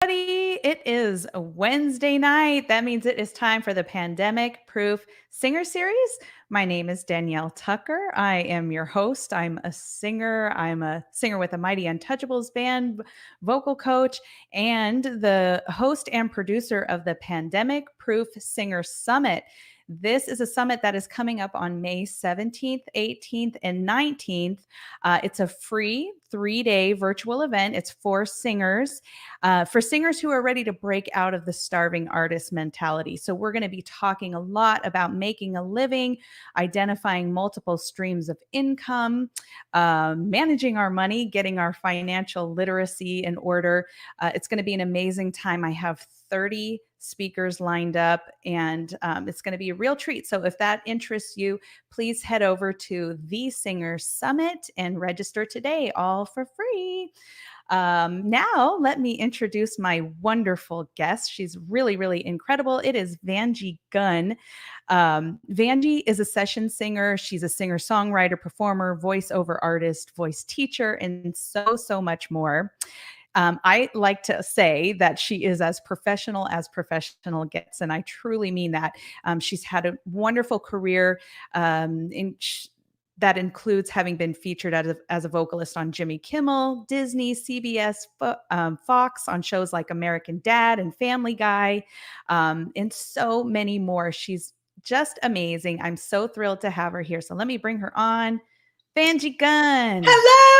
It is a Wednesday night. That means it is time for the Pandemic Proof Singer Series. My name is Danielle Tucker. I am your host. I'm a singer. I'm a singer with the Mighty Untouchables band, vocal coach, and the host and producer of the Pandemic Proof Singer Summit. This is a summit that is coming up on May 17th, 18th, and 19th. It's a free 3-day virtual event. It's for singers who are ready to break out of the starving artist mentality. So we're going to be talking a lot about making a living, identifying multiple streams of income, managing our money, getting our financial literacy in order. It's going to be an amazing time. I have 30 speakers lined up, and it's going to be a real treat. So if that interests you, please head over to the Singer Summit and register today, all for free. Now, let me introduce my wonderful guest. She's really, really incredible. It is Vangie Gunn. Vangie is a session singer. She's a singer-songwriter, performer, voiceover artist, voice teacher, and so much more. I like to say that she is as professional gets, and I truly mean that. She's had a wonderful career that includes having been featured as a vocalist on Jimmy Kimmel, Disney, CBS, Fox, on shows like American Dad and Family Guy, and so many more. She's just amazing. I'm so thrilled to have her here. So let me bring her on. Vangie Gunn. Hello.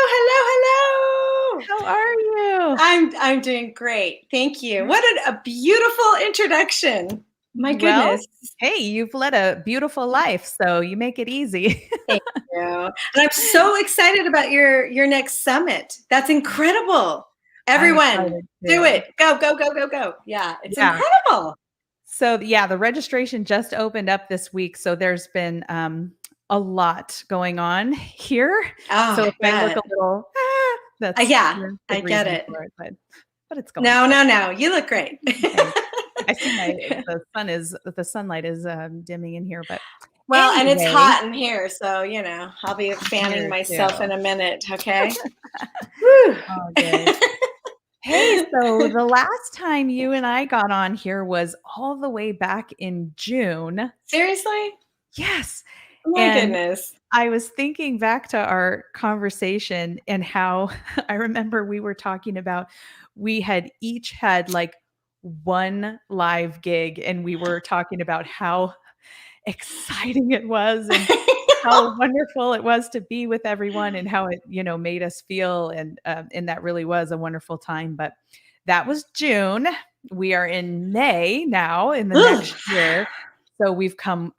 How are you? I'm doing great. Thank you. What a beautiful introduction. My goodness. Well, hey, you've led a beautiful life, so you make it easy. Thank you. And I'm so excited about your next summit. That's incredible. Everyone, do it. Go. Yeah, it's incredible. So the registration just opened up this week. So there's been a lot going on here. Oh, so if I look a little, that's I get it. But it's going. No, you look great. I see the sunlight is dimming in here, but and it's hot in here, so I'll be fanning myself in a minute. Okay. Oh, good. Hey, so the last time you and I got on here was all the way back in June. Seriously? Yes. Oh my goodness. I was thinking back to our conversation and how I remember we were talking about we had each had like one live gig, and we were talking about how exciting it was and how wonderful it was to be with everyone and how it, made us feel. And that really was a wonderful time. But that was June. We are in May now in the next year. So we've come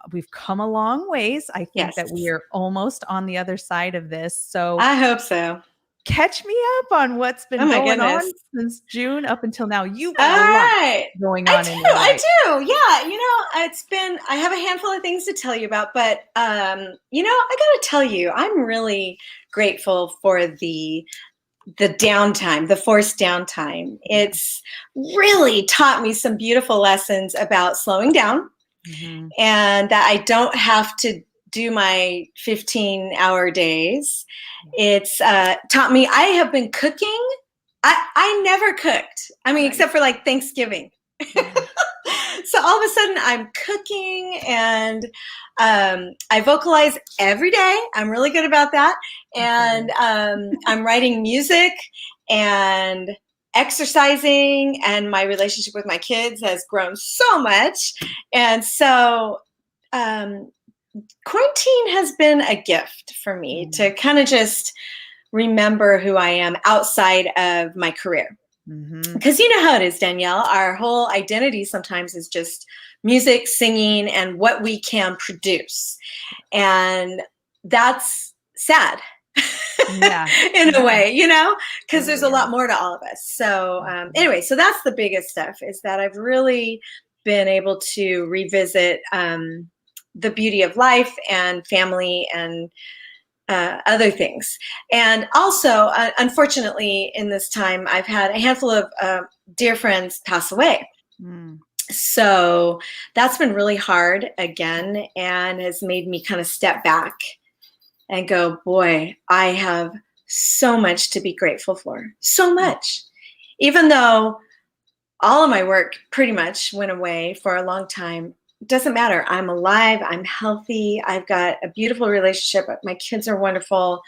a long ways. I think that we are almost on the other side of this. So I hope so. Catch me up on what's been going on since June up until now. You've got a lot going on in your life. I do. Yeah. I have a handful of things to tell you about, but I got to tell you, I'm really grateful for the downtime, the forced downtime. It's really taught me some beautiful lessons about slowing down. Mm-hmm. And that I don't have to do my 15-hour days. It's taught me, I have been cooking. I never cooked. I mean, except for like Thanksgiving. Mm-hmm. So all of a sudden I'm cooking, and I vocalize every day. I'm really good about that. And I'm writing music and exercising, and my relationship with my kids has grown so much. And so quarantine has been a gift for me to kind of just remember who I am outside of my career. Because you know how it is, Danielle, our whole identity sometimes is just music, singing, and what we can produce. And that's sad. In a way, because there's a lot more to all of us. So anyway, so that's the biggest stuff, is that I've really been able to revisit the beauty of life and family and other things. And also, unfortunately, in this time, I've had a handful of dear friends pass away. So that's been really hard again, and has made me kind of step back and go, boy, I have so much to be grateful for. So much. Even though all of my work pretty much went away for a long time. It doesn't matter. I'm alive. I'm healthy. I've got a beautiful relationship. My kids are wonderful.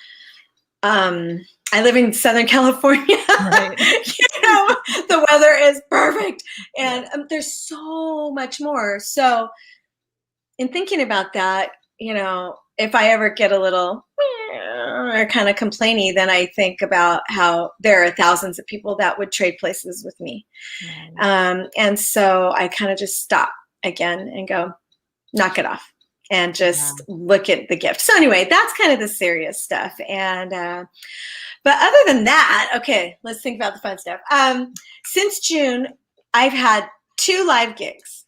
I live in Southern California. Right. The weather is perfect. And there's so much more. So in thinking about that, if I ever get a little or kind of complainy, then I think about how there are thousands of people that would trade places with me. Right. And so I kind of just stop again and go, knock it off and just look at the gift. So anyway, that's kind of the serious stuff. And, but other than that, okay, let's think about the fun stuff. Since June, I've had 2 live gigs.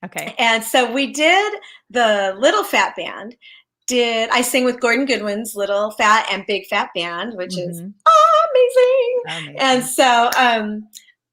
Okay. And so we did the Little Fat Band. I sing with Gordon Goodwin's Little Fat and Big Fat Band, which is amazing. And so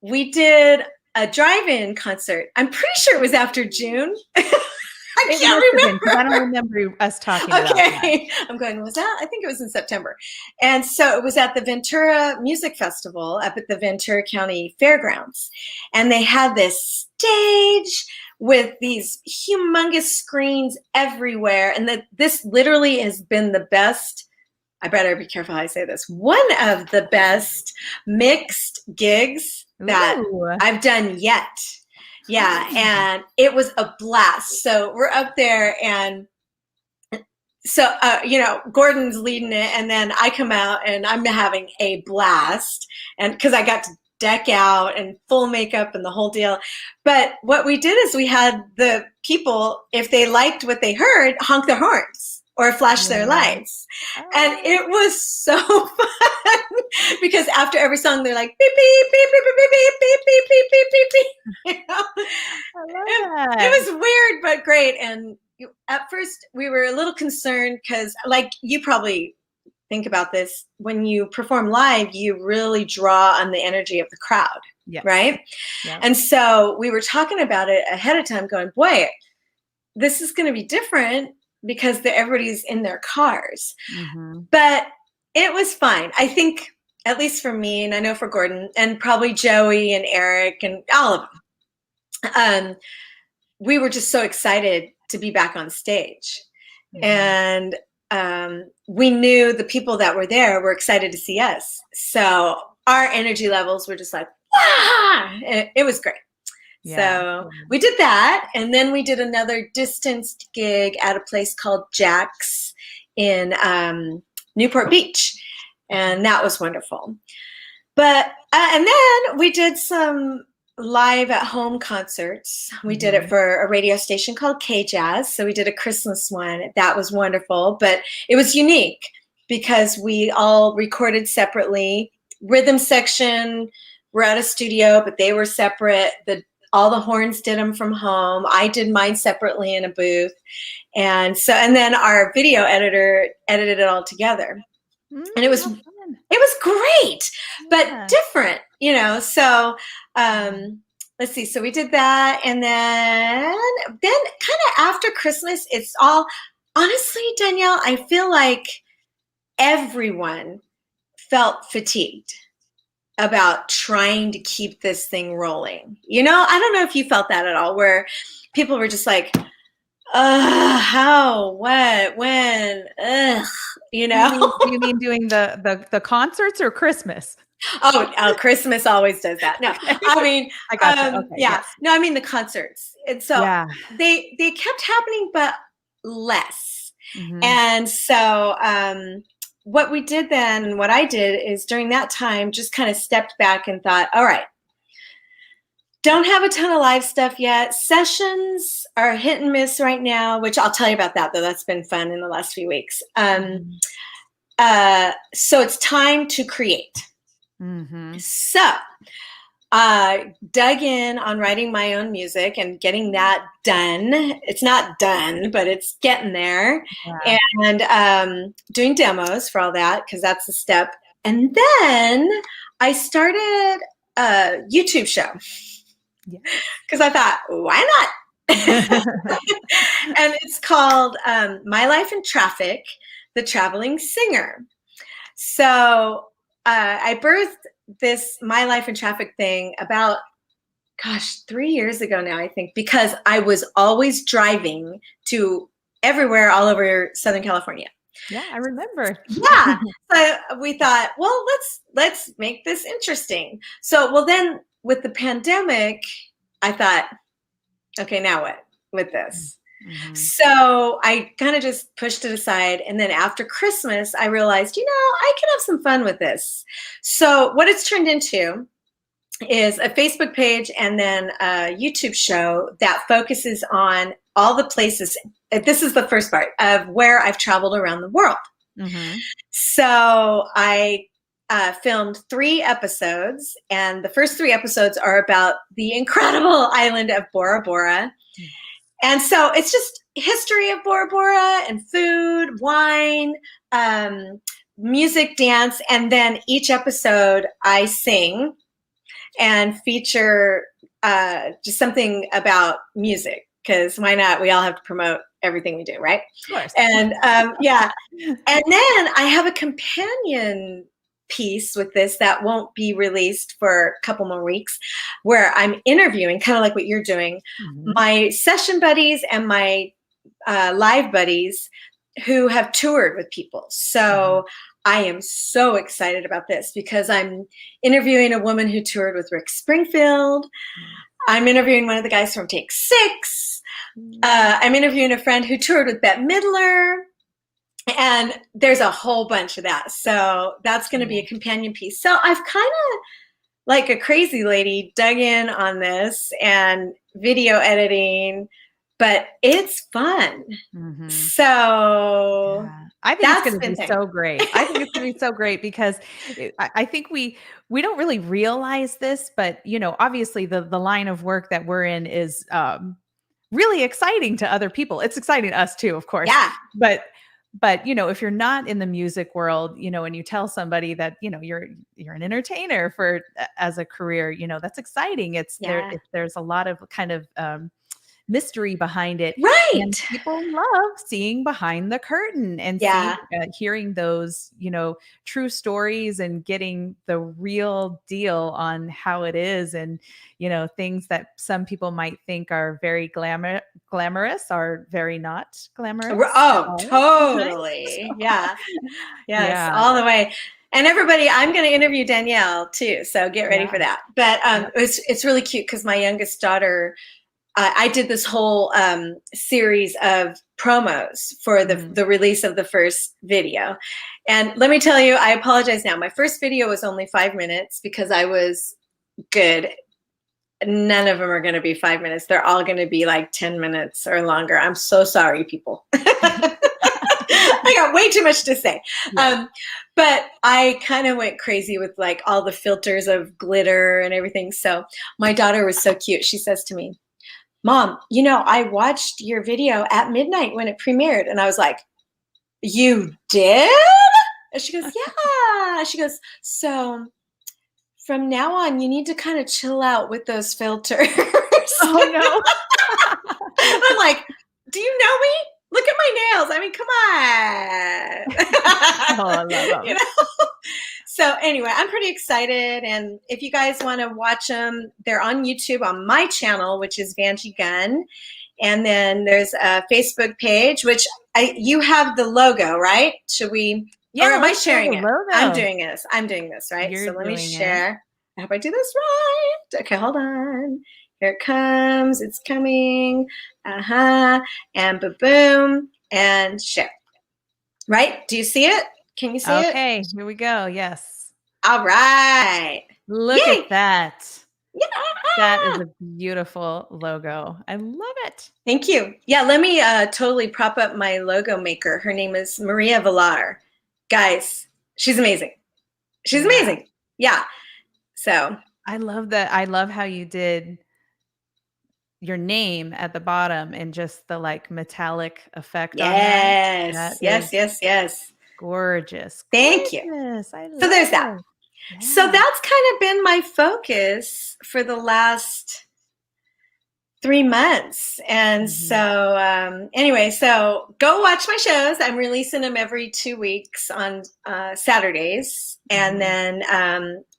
we did a drive-in concert. I'm pretty sure it was after June. I can't remember. I don't remember us talking about that. I'm going, was that? I think it was in September. And so it was at the Ventura Music Festival up at the Ventura County Fairgrounds. And they had this stage with these humongous screens everywhere. And this literally has been the best, I better be careful how I say this, one of the best mixed gigs that I've done yet. Yeah, and it was a blast. So we're up there, and so, Gordon's leading it, and then I come out, and I'm having a blast, and because I got to deck out and full makeup and the whole deal. But what we did is we had the people, if they liked what they heard, honk their horns or flash their lights. And it was so fun because after every song, they're like, beep, beep, beep, beep, beep, beep, beep, beep, beep, beep, beep, beep. It was weird, but great. And at first we were a little concerned because, like, you probably think about this, when you perform live, you really draw on the energy of the crowd, right? Yep. And so we were talking about it ahead of time going, boy, this is going to be different because everybody's in their cars. But it was fine. I think, at least for me, and I know for Gordon, and probably Joey and Eric and all of them, we were just so excited to be back on stage. And we knew the people that were there were excited to see us. So our energy levels were just like, it was great. So we did that. And then we did another distanced gig at a place called Jack's in Newport Beach. And that was wonderful. But, and then we did some live at home concerts. We did it for a radio station called K-Jazz. So we did a Christmas one. That was wonderful, but it was unique because we all recorded separately. Rhythm section, we're at a studio, but they were separate. All the horns did them from home. I did mine separately in a booth. And then our video editor edited it all together. And it was great, but different, so let's see. So we did that. And then kind of after Christmas, it's all, honestly, Danielle, I feel like everyone felt fatigued about trying to keep this thing rolling. I don't know if you felt that at all, where people were just like, how, what, when, You mean doing the concerts or Christmas? Oh, Christmas always does that. No, I mean, I got you. Okay, yeah. Yes. No, I mean the concerts. And so they kept happening, but less. And so what we did then, what I did is during that time, just kind of stepped back and thought, all right, don't have a ton of live stuff yet. Sessions are hit and miss right now, which I'll tell you about that, though. That's been fun in the last few weeks. So it's time to create. So dug in on writing my own music and getting that done. It's not done, but it's getting there. And doing demos for all that, because that's the step. And then I started a YouTube show. Because I thought, why not? And it's called My Life in Traffic, The Traveling Singer. So I birthed this My Life in Traffic thing about gosh, 3 years ago now, I think, because I was always driving to everywhere all over Southern California. Yeah, I remember. Yeah. So we thought, well, let's make this interesting. So, well, then with the pandemic, I thought, okay, now what with this? Mm-hmm. So I kind of just pushed it aside. And then after Christmas, I realized, I can have some fun with this. So what it's turned into is a Facebook page and then a YouTube show that focuses on all the places. This is the first part of where I've traveled around the world. Mm-hmm. So I filmed 3 episodes, and the first 3 episodes are about the incredible island of Bora Bora. And so it's just history of Bora Bora and food, wine, music, dance, and then each episode I sing and feature just something about music, because why not? We all have to promote everything we do, right? Of course. And yeah. And then I have a companion piece with this that won't be released for a couple more weeks, where I'm interviewing, kind of like what you're doing, my session buddies and my live buddies who have toured with people. So I am so excited about this because I'm interviewing a woman who toured with Rick Springfield. I'm interviewing one of the guys from Take 6. I'm interviewing a friend who toured with Bette Midler. And there's a whole bunch of that. So that's going to be a companion piece. So I've kind of, like a crazy lady, dug in on this and video editing, but it's fun. Mm-hmm. So yeah. I think it's going to be so great. I think it's going to be so great because I think we don't really realize this, but obviously the line of work that we're in is really exciting to other people. It's exciting to us too, of course. Yeah. But if you're not in the music world, and you tell somebody that you're an entertainer as a career, that's exciting. There's a lot of kind of mystery behind it, right? And people love seeing behind the curtain and hearing those true stories and getting the real deal on how it is, and things that some people might think are very glamorous are very not glamorous. Oh, totally. Yeah. Yes, all the way. And everybody, I'm going to interview Danielle too, so get ready for that. But it's really cute because my youngest daughter, I did this whole series of promos for the release of the first video. And let me tell you, I apologize now. My first video was only 5 minutes because I was good. None of them are going to be 5 minutes. They're all going to be like 10 minutes or longer. I'm so sorry, people. I got way too much to say. Yeah. But I kind of went crazy with like all the filters of glitter and everything. So my daughter was so cute. She says to me, Mom, I watched your video at midnight when it premiered. And I was like, you did? And she goes, yeah. She goes, so from now on, you need to kind of chill out with those filters. Oh, no. I'm like, do you know me? Look at my nails. I mean, come on. Oh, I love them. So anyway, I'm pretty excited. And if you guys want to watch them, they're on YouTube on my channel, which is Vangie Gunn. And then there's a Facebook page, which you have the logo, right? Should we? Yeah. Or am I sharing it? Logo. I'm doing this, right? So let me share. I hope I do this right. Okay, hold on. Here it comes. It's coming. And boom. And share. Right? Do you see it? Can you see it? Okay, here we go. Yes. All right. Look at that. Yeah. That is a beautiful logo. I love it. Thank you. Yeah, let me totally prop up my logo maker. Her name is Maria Villar. Guys, she's amazing. She's amazing. Yeah. So I love that. I love how you did your name at the bottom and just the like metallic effect. Yes. On that. Yes. Gorgeous. Thank you. So there's that. Yeah. So that's kind of been my focus for the last 3 months. And so anyway, so go watch my shows. I'm releasing them every 2 weeks on Saturdays. And then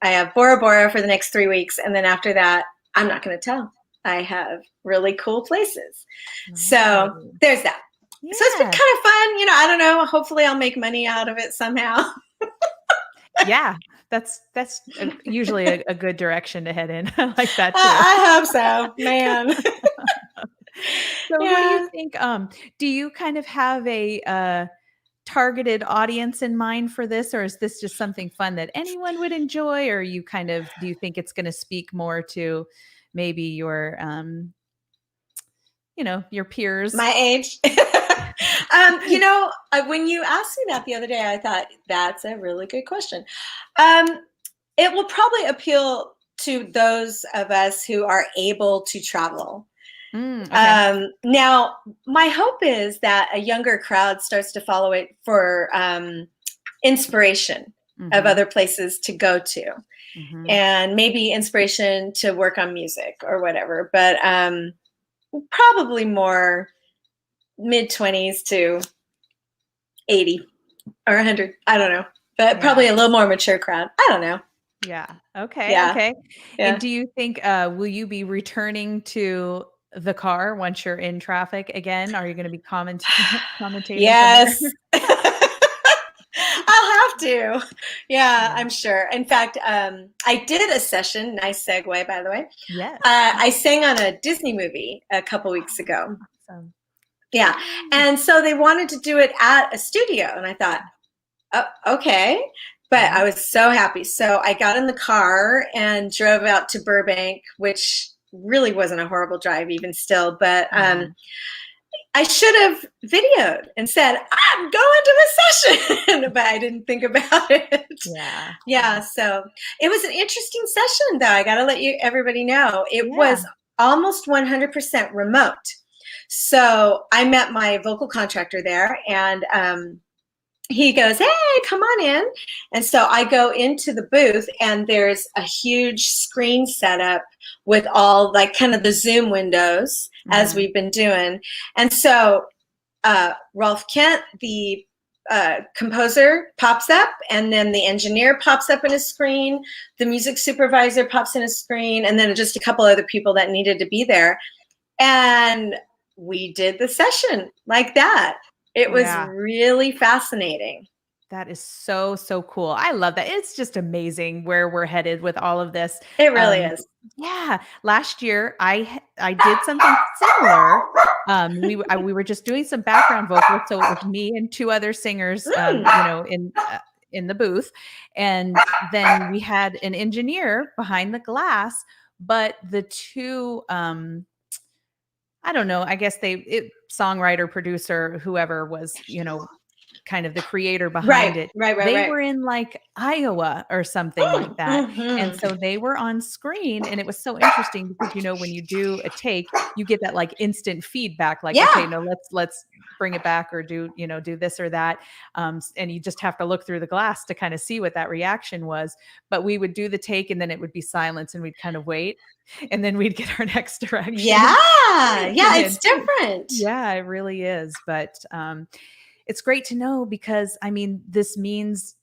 I have Bora Bora for the next 3 weeks. And then after that, I'm not going to tell. I have really cool places. So there's that. Yeah. So it's been kind of fun. You know, I don't know. Hopefully I'll make money out of it somehow. Yeah, that's usually a good direction to head in. I like that too. I hope so, man. So what do you think? Do you kind of have a targeted audience in mind for this, or is this just something fun that anyone would enjoy, or do you think it's going to speak more to maybe your your peers, my age? When you asked me that the other day, I thought that's a really good question. It will probably appeal to those of us who are able to travel. Okay. Now, my hope is that a younger crowd starts to follow it for inspiration of other places to go to, and maybe inspiration to work on music or whatever. But probably more mid-20s to 80 or 100. I don't know, but probably a little more mature crowd. I don't know. Yeah. Okay. Yeah. Okay. Yeah. And do you think will you be returning to the car once you're in traffic again? Are you going to be commentating? Yes. I'll have to. Yeah, I'm sure. In fact, I did a session. Nice segue, by the way. Yes. I sang on a Disney movie a couple weeks ago. Awesome. Yeah. And so they wanted to do it at a studio. And I thought, oh, okay. But I was so happy. So I got in the car and drove out to Burbank, which really wasn't a horrible drive even still. But I should have videoed and said, I'm going to a session, but I didn't think about it. Yeah. Yeah. So it was an interesting session, though. I got to let everybody know. It was almost 100% remote. So I met my vocal contractor there, and he goes, hey, come on in. And so I go into the booth, and there's a huge screen set up with all like kind of the Zoom windows as we've been doing. And so Rolf Kent, the composer, pops up, and then the engineer pops up in a screen. The music supervisor pops in a screen, and then just a couple other people that needed to be there. And we did the session like that. It was really fascinating. That is so, so cool. I love that. It's just amazing where we're headed with all of this. It really is. Yeah. Last year, I did something similar. We were just doing some background vocals. So it was me and two other singers, in the booth. And then we had an engineer behind the glass, but the two, I don't know, I guess songwriter, producer, whoever was, kind of the creator behind it. They were in like Iowa or something like that. And so they were on screen, and it was so interesting because, when you do a take, you get that like instant feedback, like, okay, no, let's bring it back, or do this or that. And you just have to look through the glass to kind of see what that reaction was. But we would do the take, and then it would be silence, and we'd kind of wait, and then we'd get our next direction. Yeah. It's different. Yeah, it really is. But, it's great to know because, this means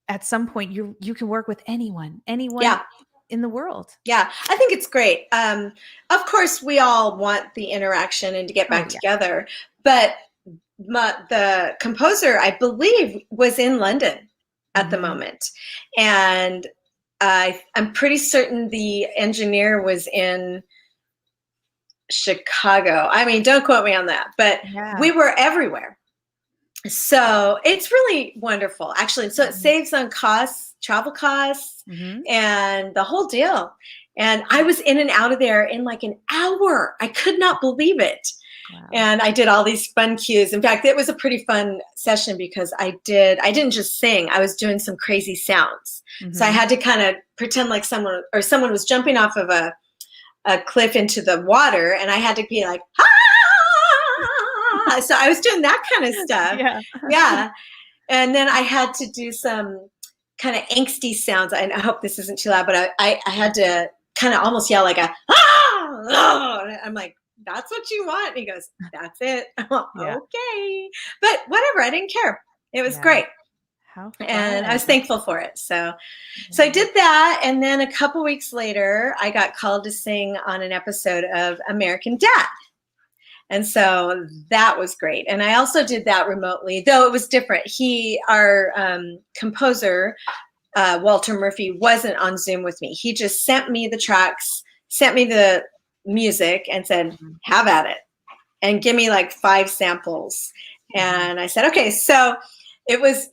at some point you can work with anyone in the world. Yeah, I think it's great. Of course, we all want the interaction and to get back together. But the composer, I believe, was in London at the moment. And I'm pretty certain the engineer was in Chicago. Don't quote me on that. But we were everywhere. So it's really wonderful, actually. So it saves on costs, travel costs, and the whole deal. And I was in and out of there in like an hour. I could not believe it. Wow. And I did all these fun cues. In fact, it was a pretty fun session because I didn't just sing. I was doing some crazy sounds. So I had to kind of pretend like someone was jumping off of a cliff into the water, and I had to be like, ah! So I was doing that kind of stuff. Yeah. And then I had to do some kind of angsty sounds. I hope this isn't too loud, but I had to kind of almost yell like a, ah! I'm like, that's what you want? And he goes, that's it. I'm like, okay. But whatever. I didn't care. It was great. How And I was fun. thankful for it. So I did that. And then a couple weeks later, I got called to sing on an episode of American Dad. And so that was great. And I also did that remotely, though it was different. Our composer, Walter Murphy, wasn't on Zoom with me. He just sent me the tracks, sent me the music, and said, have at it. And give me like 5 samples. And I said, okay. So it was,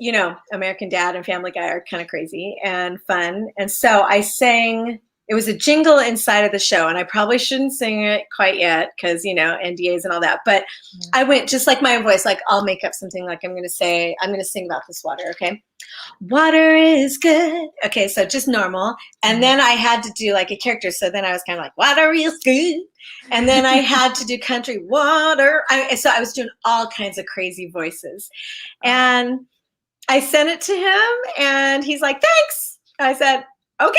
American Dad and Family Guy are kind of crazy and fun. And so I sang, it was a jingle inside of the show. And I probably shouldn't sing it quite yet because, NDAs and all that. But I went just like my voice, like I'll make up something like I'm going to sing about this water. Okay. Water is good. Okay. So just normal. And then I had to do like a character. So then I was kind of like, water is good. And then I had to do country water. So I was doing all kinds of crazy voices. And I sent it to him and he's like, thanks. I said, okay.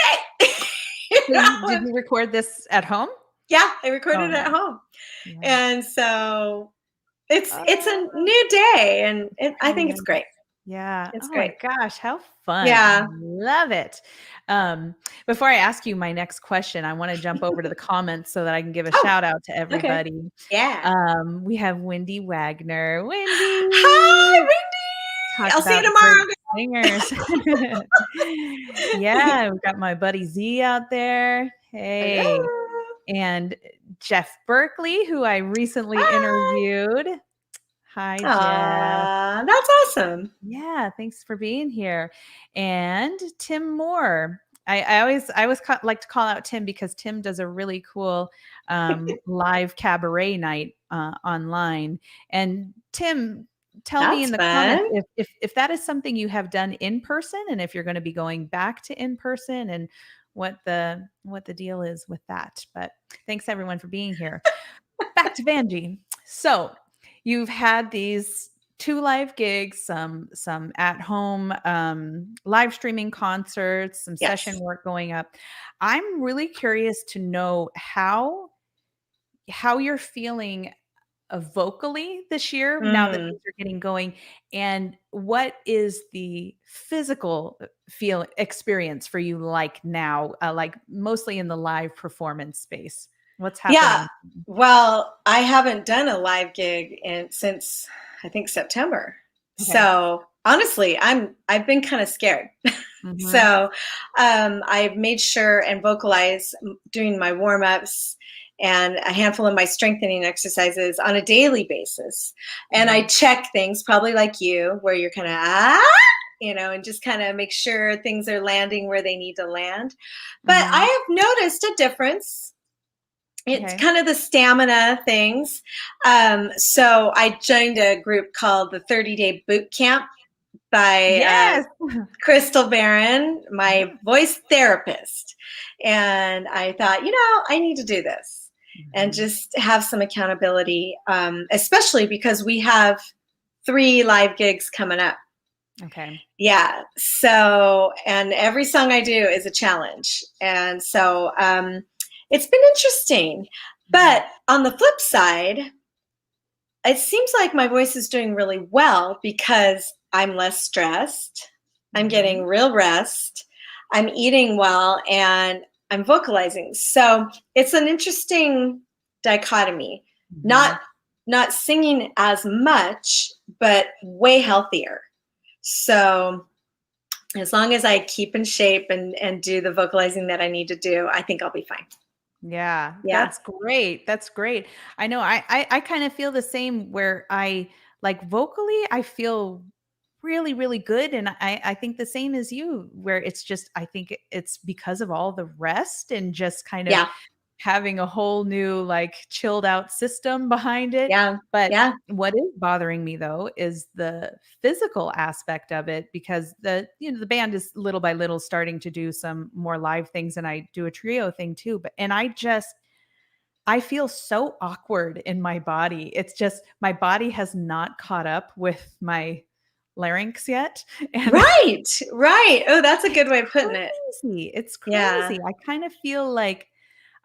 Did you record this at home? Yeah, I recorded it at home. Yeah. And so it's a new day and I think it's great. Yeah. It's great. My gosh, how fun. Yeah. I love it. Before I ask you my next question, I want to jump over to the comments so that I can give a shout out to everybody. Okay. Yeah. We have Wendy Wagner. Wendy. Hi, Wendy. I'll see you tomorrow. Singers. Yeah, we've got my buddy Z out there. Hey. Hello. And Jeff Berkeley, who I recently interviewed. Hi, Jeff. That's awesome. Yeah, thanks for being here. And Tim Moore. I always like to call out Tim because Tim does a really cool live cabaret night online. And Tim, tell me in the comments if that is something you have done in person and if you're going to be going back to in person and what the deal is with that. But thanks everyone for being here. Back to Vangie. So you've had these 2 live gigs, some at home live streaming concerts, some session work going up. I'm really curious to know how you're feeling vocally this year now that things are getting going, and what is the physical experience for you like now, like mostly in the live performance space? What's happening? Yeah, well, I haven't done a live gig since I think September. Okay. So honestly, I've been kind of scared. So I've made sure and vocalize doing my warm-ups and a handful of my strengthening exercises on a daily basis. And I check things probably like you, where you're kind of, and just kind of make sure things are landing where they need to land. But I have noticed a difference. It's kind of the stamina things. So I joined a group called the 30-Day Boot Camp by Crystal Barron, my voice therapist. And I thought, I need to do this and just have some accountability, especially because we have 3 live gigs coming up. Okay. Yeah. So, and every song I do is a challenge. And so, it's been interesting, but on the flip side, it seems like my voice is doing really well because I'm less stressed. I'm getting real rest. I'm eating well and I'm vocalizing. So it's an interesting dichotomy, not singing as much, but way healthier. So as long as I keep in shape and do the vocalizing that I need to do, I think I'll be fine. Yeah, that's great. That's great. I know I kind of feel the same where I like vocally, I feel really, really good. And I think the same as you, where it's just, I think it's because of all the rest and just kind of having a whole new like chilled out system behind it. But what is bothering me though is the physical aspect of it, because the band is little by little starting to do some more live things, and I do a trio thing too. And I feel so awkward in my body. It's just my body has not caught up with my larynx yet. And right. Oh, that's a good way of putting it. It's crazy. I kind of feel like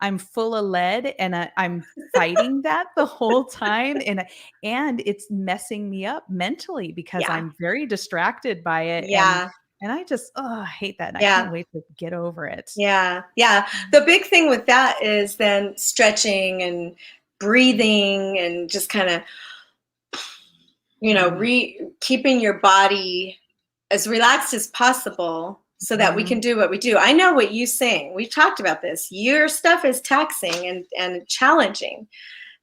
I'm full of lead and I'm fighting that the whole time. And it's messing me up mentally because Yeah. I'm very distracted by it. Yeah. And I just, I hate that. And I Yeah. can't wait to get over it. Yeah. Yeah. The big thing with that is then stretching and breathing and just kind of, keeping your body as relaxed as possible so that we can do what we do. I know what you sing. We've talked about this. Your stuff is taxing and challenging.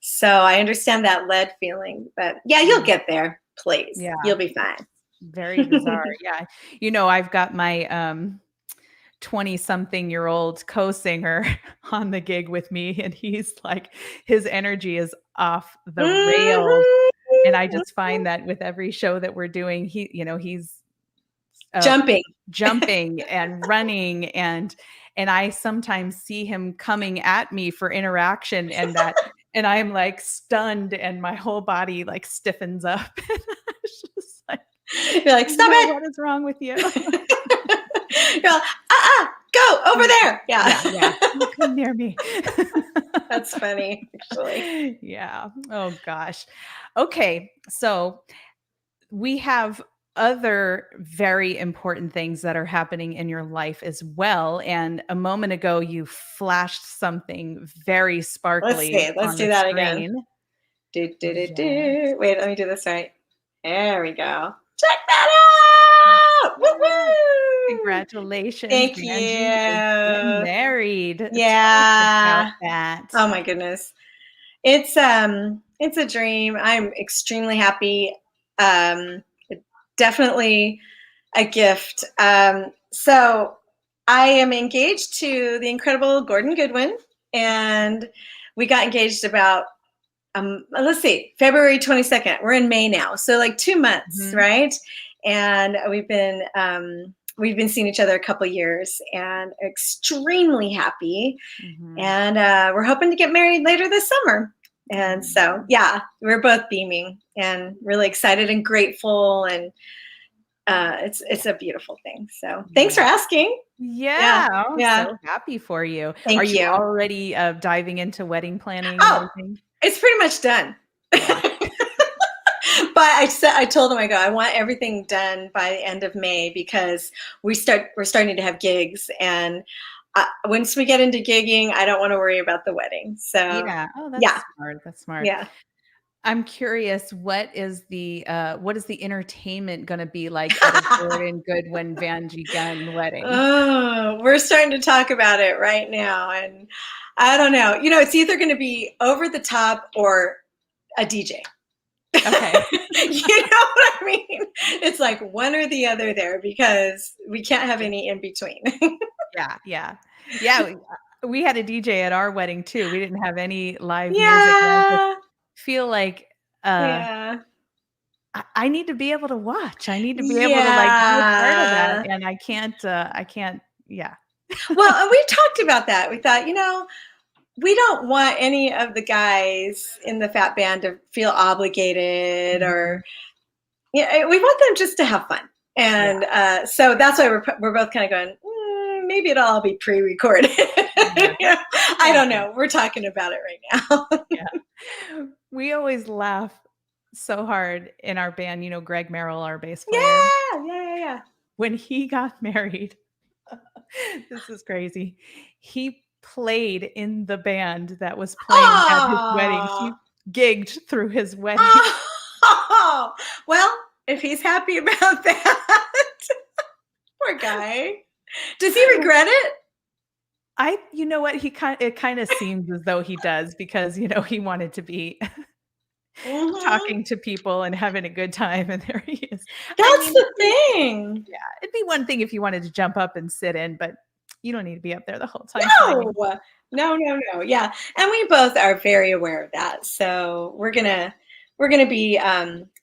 So I understand that lead feeling, but yeah, you'll get there. Please. Yeah. You'll be fine. Very bizarre. Yeah. I've got my 20-something-year-old co-singer on the gig with me, and he's like, his energy is off the rails. And I just find that with every show that we're doing, he's jumping and running, and I sometimes see him coming at me for interaction, and I'm like stunned, and my whole body like stiffens up. It's just like, you're like, stop it! What is wrong with you? You're like, go over there. Yeah. Don't come near me. That's funny, actually. Yeah. Oh gosh. Okay. So we have other very important things that are happening in your life as well. And a moment ago, you flashed something very sparkly. Let's do that again. Wait, let me do this right. There we go. Check that out! Woo-woo! Congratulations. Thank you. Getting married. Yeah. About that. Oh my goodness. It's a dream. I'm extremely happy. Definitely a gift. So I am engaged to the incredible Gordon Goodwin, and we got engaged about February 22nd. We're in May now. So like 2 months, right? And we've been seeing each other a couple years, and extremely happy. And we're hoping to get married later this summer. And so, yeah, we're both beaming and really excited and grateful. And it's a beautiful thing. So thanks for asking. Yeah. I'm so happy for you. Thank you. Are you already diving into wedding planning? It's pretty much done. But I told him, I want everything done by the end of May, because we're starting to have gigs, and once we get into gigging, I don't want to worry about the wedding. So that's smart. That's smart. Yeah. I'm curious, what is the entertainment going to be like at a Gordon Goodwin Vangie Gunn wedding? Oh, we're starting to talk about it right now, and I don't know. It's either going to be over the top or a DJ. Okay. You know what I mean? It's like one or the other there, because we can't have any in between. Yeah. We had a DJ at our wedding too. We didn't have any live music. I feel like I need to be able to watch. I need to be able to like be a part of that, and I can't. Yeah. Well, and we talked about that. We thought, we don't want any of the guys in the Fat Band to feel obligated, or we want them just to have fun. And so that's why we're both kind of going, maybe it'll all be pre-recorded. I don't know. We're talking about it right now. Yeah. We always laugh so hard in our band. Greg Merrill, our bass player. Yeah. When he got married, this is crazy. He played in the band that was playing at his wedding. He gigged through his wedding. Oh, well, if he's happy about that, poor guy. Does he regret it? You know what? It kind of seems as though he does, because he wanted to be talking to people and having a good time, and there he is. That's the thing. Yeah, it'd be one thing if you wanted to jump up and sit in, but you don't need to be up there the whole time. No. Yeah, and we both are very aware of that, so we're gonna be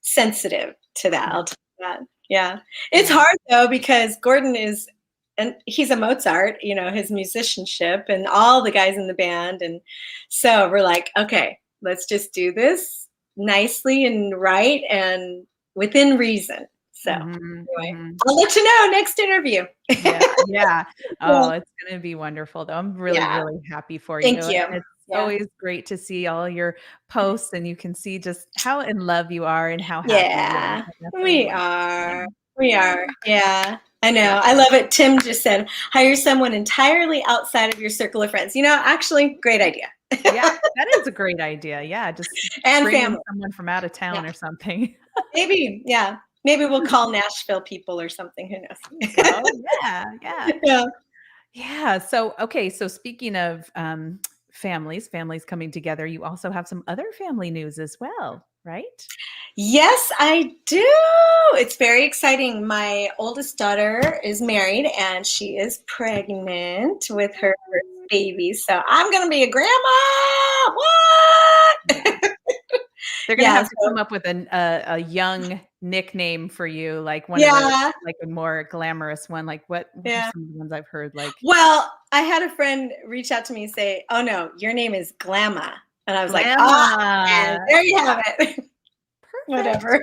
sensitive to that. I'll tell you that. Yeah, it's hard though, because Gordon he's a Mozart, his musicianship, and all the guys in the band, and so we're like, okay, let's just do this nicely and right and within reason. So anyway, Mm-hmm. I'll let you know next interview. Yeah. Oh, it's gonna be wonderful, though. I'm really, Yeah. really happy for you. Thank you. And it's Yeah. always great to see all your posts, and you can see just how in love you are and how happy you are. Yeah, So that's really we wonderful. are. Yeah. We are. Yeah, I know. Yeah. I love it. Tim just said, hire someone entirely outside of your circle of friends. Actually, great idea. Yeah, that is a great idea. Yeah, just And bring in family. someone from out of Yeah. town or something. Maybe, yeah. Maybe we'll call Nashville people or something. Who knows? Oh, yeah, yeah. Yeah. Yeah, so okay, so speaking of, families coming together, you also have some other family news as well, right? Yes, I do. It's very exciting. My oldest daughter is married and she is pregnant with her first baby. So I'm going to be a grandma. What? They're gonna Yeah. have to come up with a young nickname for you, like one of the Yeah. like a more glamorous one, like what are Yeah. some of the ones I've heard, like Well, I had a friend reach out to me and say, "Oh no, your name is Glamma." And I was like, and Glamma. there you have it. Perfect. Whatever.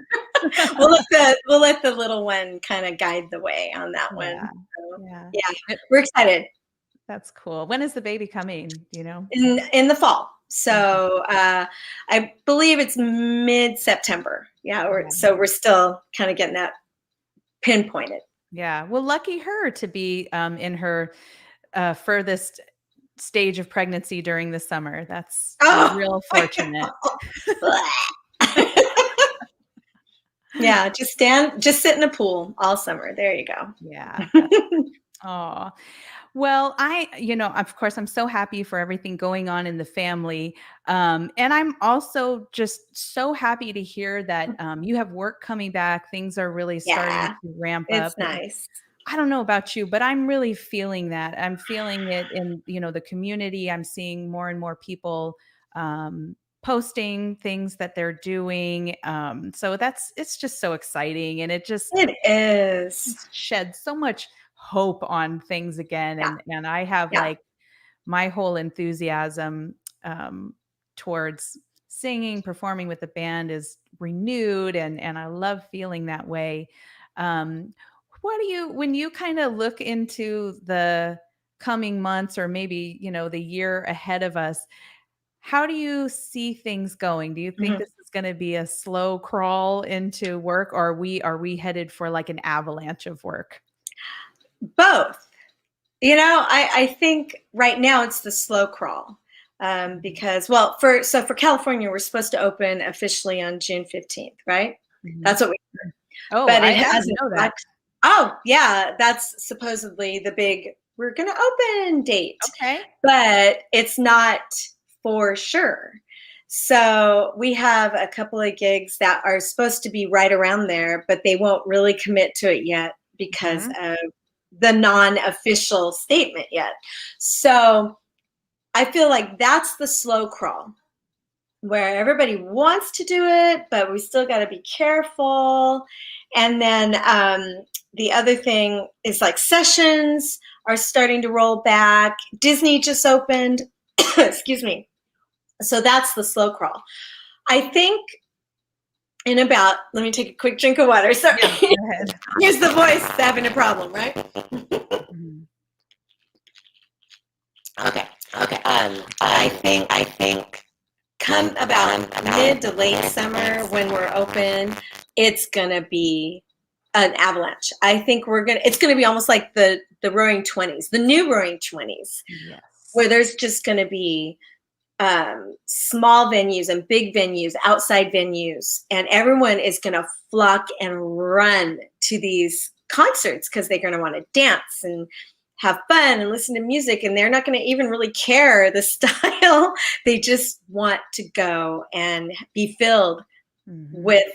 We'll let the little one kind of guide the way on that one. Yeah, So, yeah. yeah, we're excited. That's cool. When is the baby coming, do you know? In the fall. Mhm. So I believe it's mid-September. Yeah, Yeah. so we're still kind of getting that pinpointed. Yeah, well, lucky her to be, in her, furthest stage of pregnancy during the summer. That's Oh, real fortunate. yeah, just sit in a pool all summer. There you go. Yeah. Oh, well, of course, I'm so happy for everything going on in the family. And I'm also just so happy to hear that you have work coming back. Things are really starting Yeah, to ramp it's up. nice. I don't know about you, but I'm really feeling that. I'm feeling it in, the community. I'm seeing more and more people posting things that they're doing. So it's just so exciting. And it just It is. sheds so much hope on things again. Yeah, And I have yeah. like my whole enthusiasm towards singing, performing with the band is renewed, and I love feeling that way. Um, what do you when you kind of look into the coming months or maybe, the year ahead of us, how do you see things going? Do you think Mhm. this is going to be a slow crawl into work, or are we headed for like an avalanche of work? Both. I think right now it's the slow crawl because, well, for California, we're supposed to open officially on June 15th, right? Mhm. That's what we, Oh, but I it didn't hasn't. know that. Oh, yeah, that's supposedly the big we're going to open date, Okay. but it's not for sure. So we have a couple of gigs that are supposed to be right around there, but they won't really commit to it yet because Mhm. of the non-official statement yet. So I feel like that's the slow crawl where everybody wants to do it, but we still got to be careful. And then the other thing is like sessions are starting to roll back. Disney just opened. Excuse me. So that's the slow crawl. I think let me take a quick drink of water. Sorry. Yeah, go ahead. Here's the voice having a problem, right? Mhm. Okay. Okay. I think come about mid to late summer when we're open, it's gonna be an avalanche. I think it's gonna be almost like the Roaring Twenties, the new Roaring Twenties, Yes. where there's just gonna be small venues and big venues, outside venues, and everyone is gonna flock and run to these concerts because they're gonna want to dance and have fun and listen to music, and they're not going to even really care the style. They just want to go and be filled Mhm. with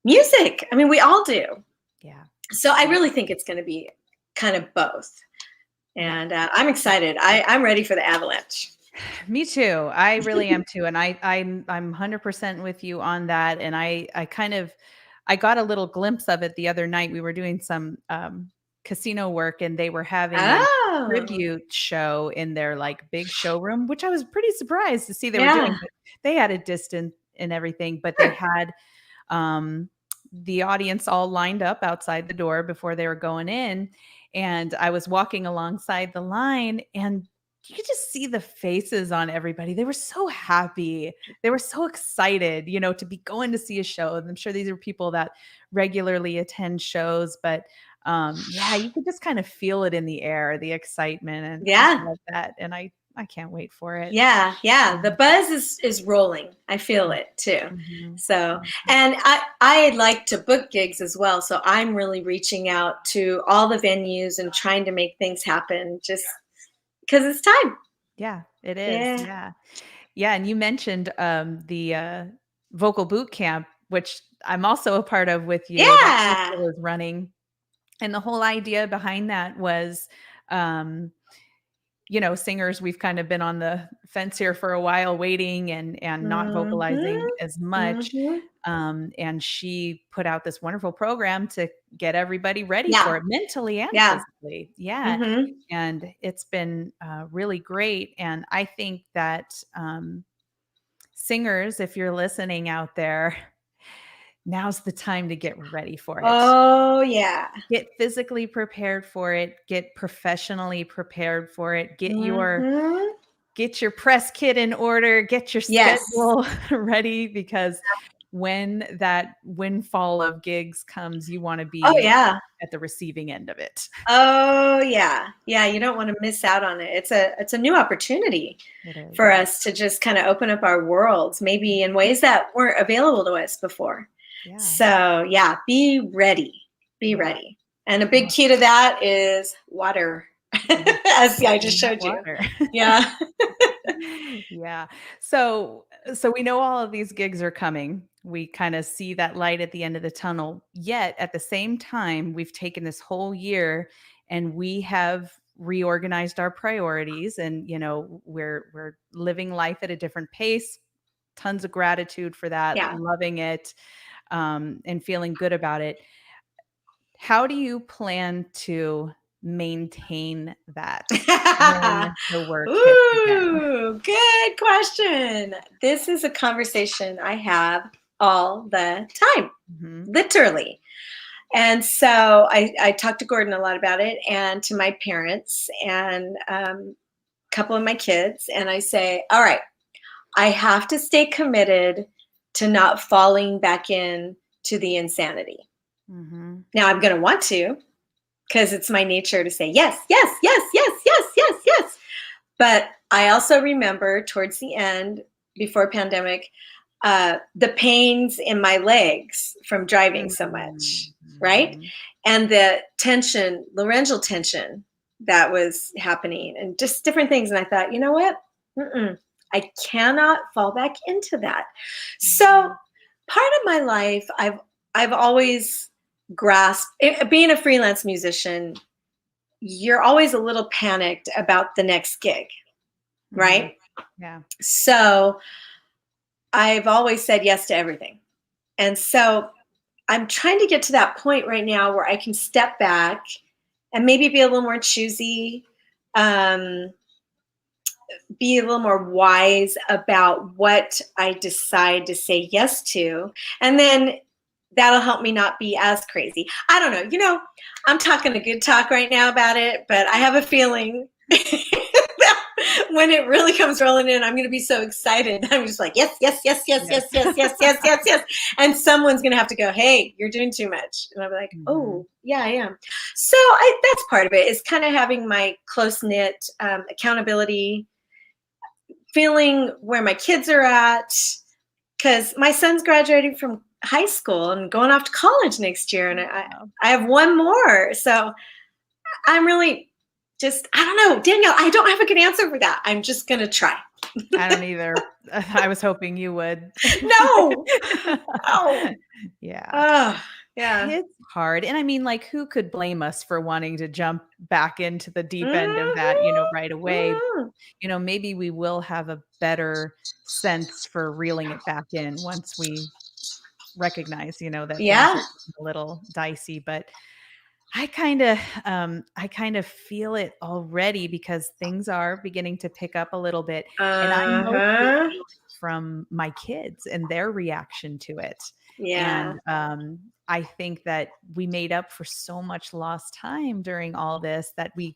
music. I mean, we all do. Yeah. So I really think it's going to be kind of both. Yeah. And I'm excited. I'm ready for the avalanche. Me too. I really am too. And I'm 100% with you on that. And I got a little glimpse of it the other night. We were doing some casino work, and they were having a Oh, tribute show in their like big showroom, which I was pretty surprised to see they were yeah. doing. But they had a distance and everything, but they had um the audience all lined up outside the door before they were going in. And I was walking alongside the line, and you could just see the faces on everybody. They were so happy. They were so excited, to be going to see a show. And I'm sure these are people that regularly attend shows, but yeah, you could just kind of feel it in the air, the excitement, and I love that. And I can't wait for it. Yeah. The buzz is rolling. I feel it too. So, and I like to book gigs as well. So I'm really reaching out to all the venues and trying to make things happen just because it's time. Yeah, it is. Yeah. And you mentioned the vocal boot camp, which I'm also a part of with you. That was running. And the whole idea behind that was, singers, we've kind of been on the fence here for a while, waiting and not vocalizing as much. And she put out this wonderful program to get everybody ready for it mentally and physically. And it's been really great. And I think that singers, if you're listening out there, now's the time to get ready for it. Oh, yeah. Get physically prepared for it. Get professionally prepared for it. Get your press kit in order. Get your schedule ready, because when that windfall of gigs comes, you want to be at the receiving end of it. Oh, yeah. Yeah, you don't want to miss out on it. It's a new opportunity for us to just kind of open up our worlds, maybe in ways that weren't available to us before. So be ready. Be ready. And a big key to that is water, as I just showed you. Yeah. Yeah. So we know all of these gigs are coming. We kind of see that light at the end of the tunnel. Yet at the same time, we've taken this whole year and we have reorganized our priorities, and we're living life at a different pace. Tons of gratitude for that. Loving it. And feeling good about it. How do you plan to maintain that when the work hits again? Good question. This is a conversation I have all the time, literally. And so I talked to Gordon a lot about it, and to my parents and a couple of my kids. And I say, all right, I have to stay committed to not falling back in to the insanity. Now I'm going to want to, because it's my nature to say, yes. But I also remember towards the end, before pandemic, the pains in my legs from driving so much, right? And the tension, laryngeal tension that was happening, and just different things. And I thought, you know what? I cannot fall back into that. So part of my life, I've always grasped, being a freelance musician, you're always a little panicked about the next gig, right? Yeah. So I've always said yes to everything. And so I'm trying to get to that point right now where I can step back and maybe be a little more choosy, be a little more wise about what I decide to say yes to. And then that'll help me not be as crazy. I don't know. I'm talking a good talk right now about it, but I have a feeling that when it really comes rolling in, I'm going to be so excited. I'm just like, yes. And someone's going to have to go, hey, you're doing too much. And I'll be like, oh, yeah, I am. So that's part of it, is kind of having my close-knit accountability, feeling where my kids are at, because my son's graduating from high school and going off to college next year, and I have one more. So I'm really just, I don't know, Danielle, I don't have a good answer for that. I'm just going to try. I don't either. I was hoping you would. No. Yeah. Yeah. It's hard. And I mean, like, who could blame us for wanting to jump back into the deep end of that, right away? Maybe we will have a better sense for reeling it back in once we recognize, that things are a little dicey. But I kind of feel it already, because things are beginning to pick up a little bit. And I'm mostly from my kids and their reaction to it. Yeah. And I think that we made up for so much lost time during all this, that we've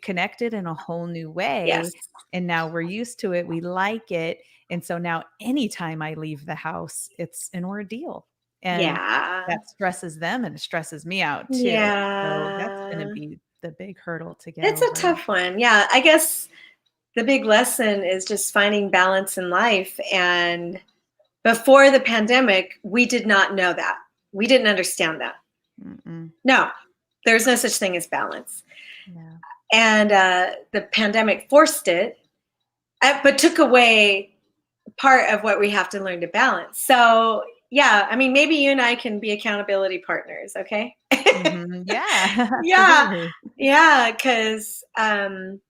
connected in a whole new way. Yes. And now we're used to it. We like it. And so now anytime I leave the house, it's an ordeal. And Yeah. that stresses them and it stresses me out too. So that's going to Yeah. be the big hurdle to get It's over. a tough one. Yeah. I guess the big lesson is just finding balance in life. And before the pandemic, we did not know that. We didn't understand that. Mm-mm. No, there's no such thing as balance. Yeah. And the pandemic forced it, but took away part of what we have to learn to balance. So, yeah, I mean, maybe you and I can be accountability partners, okay? Mm-hmm. Yeah. Yeah. Absolutely. Yeah, because I'm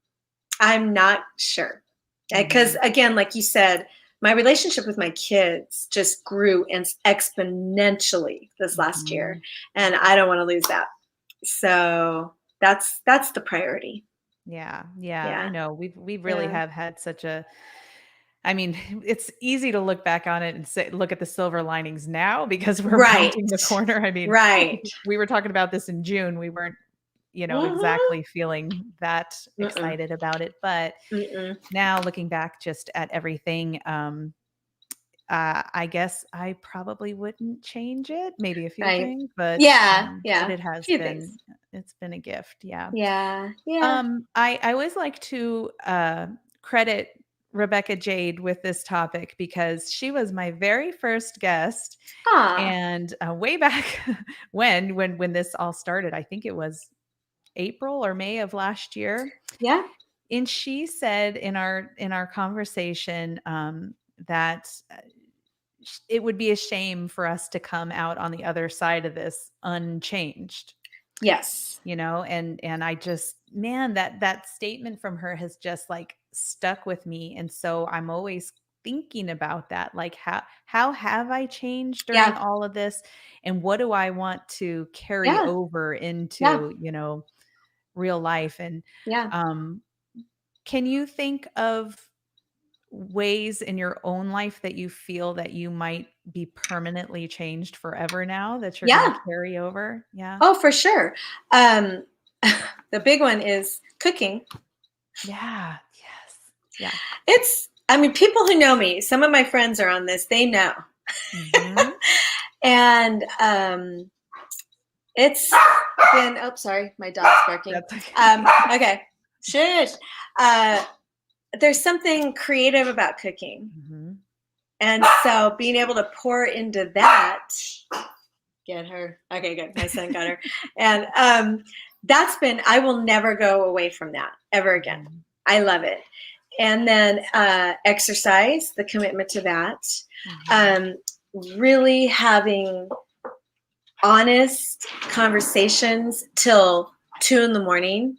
not sure. Because, again, like you said, my relationship with my kids just grew exponentially this last year, and I don't want to lose that. So that's the priority. Yeah. Yeah. I know we really Yeah. have had such a, I mean, it's easy to look back on it and say, look at the silver linings now because we're Right. rounding the corner. I mean, Right. we were talking about this in June. We weren't, Mhm. exactly feeling that Mm-mm. excited about it. But Mm-mm. now looking back just at everything, I guess I probably wouldn't change it. Maybe a few Right. things, but Yeah. but A it has few been, things. it's been a gift. Yeah. Yeah. Yeah. I always like to credit Rebecca Jade with this topic because she was my very first guest, Aw. and way back when this all started, I think it was April or May of last year. Yeah. And she said in our conversation that it would be a shame for us to come out on the other side of this unchanged. Yes. And I just, man, that statement from her has just like stuck with me. And so I'm always thinking about that, like how have I changed during Yeah. all of this, and what do I want to carry Yeah. over into Yeah. real life. And Yeah. can you think of ways in your own life that you feel that you might be permanently changed forever now that you're going Yeah. to carry over? Yeah. Oh, for sure. The big one is cooking. Yeah. Yes. Yeah. I mean, people who know me, some of my friends are on this, they know. Mhm. And it's been, oh, sorry, my dog's barking. That's okay. Okay. Shush. There's something creative about cooking. Mhm. And so being able to pour into that, get her. Okay, good. My son got her. And I will never go away from that ever again. I love it. And then exercise, the commitment to that. Really having honest conversations till 2 a.m.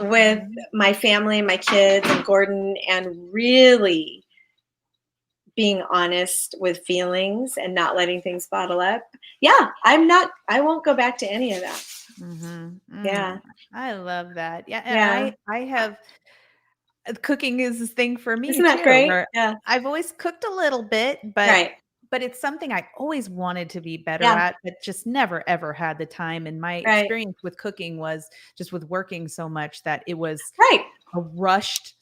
with my family, my kids, and Gordon, and really being honest with feelings and not letting things bottle up. Yeah, I won't go back to any of that. Yeah. I love that. Yeah. Yeah. And I have, cooking is this thing for me Isn't that too, great? where Yeah. I've always cooked a little bit, Right. but it's something I always wanted to be better Yeah. at, but just never, ever had the time. And my Right. experience with cooking was just with working so much that it was Right. a rushed,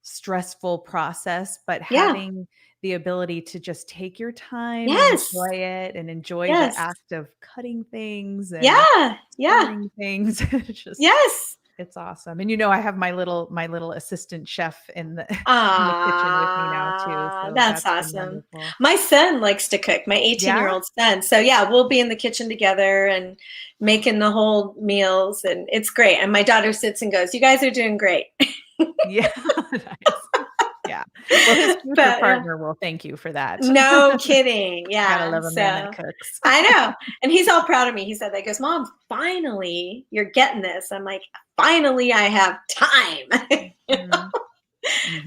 stressful process, but Yeah. having the ability to just take your time Yes. and enjoy it and enjoy Yes. the act of cutting things and Yeah. Yeah. stirring things. Just, Yes. it's awesome. And I have my little assistant chef in the in the kitchen with me now too. So That's been awesome. wonderful. My son likes to cook, my Yeah. 18-year-old son. So yeah, we'll be in the kitchen together and making the whole meals, and it's great. And my daughter sits and goes, "You guys are doing great." Yeah. Nice. Yeah. Well, his future But, partner will thank you for that. no kidding. Yeah. Gotta love a man that So cooks. I know. And he's all proud of me. He said that. He goes, "Mom, finally you're getting this." I'm like, finally I have time. You know?